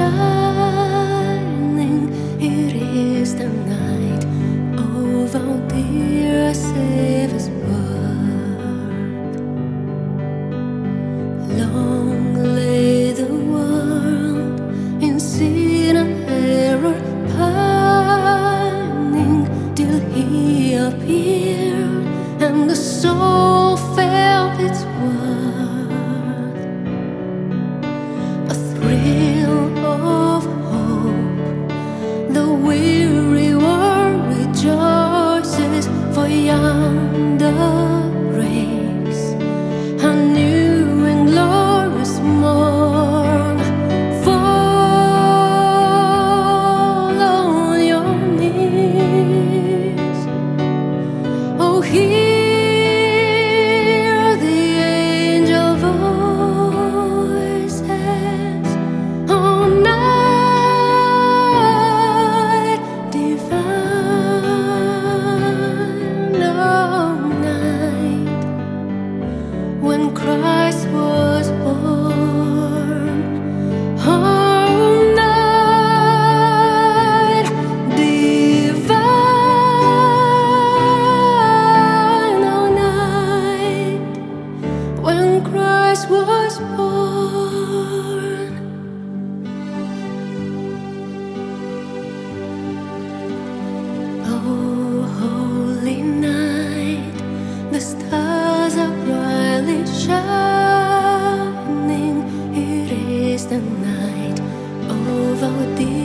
shining. It is the night of our dear Savior's birth. Long lay the world in sin and error pining, till He appeared and the soul felt its worth. A thrill of hope, the weary world rejoices, for yonder breaks a new and glorious morn. Fall on your knees, oh hear the angel voices. Oh night divine, oh night when Christ was born. Oh night divine, oh night when Christ was born. Oh holy night, the stars are brightly shining. It is the night of our dear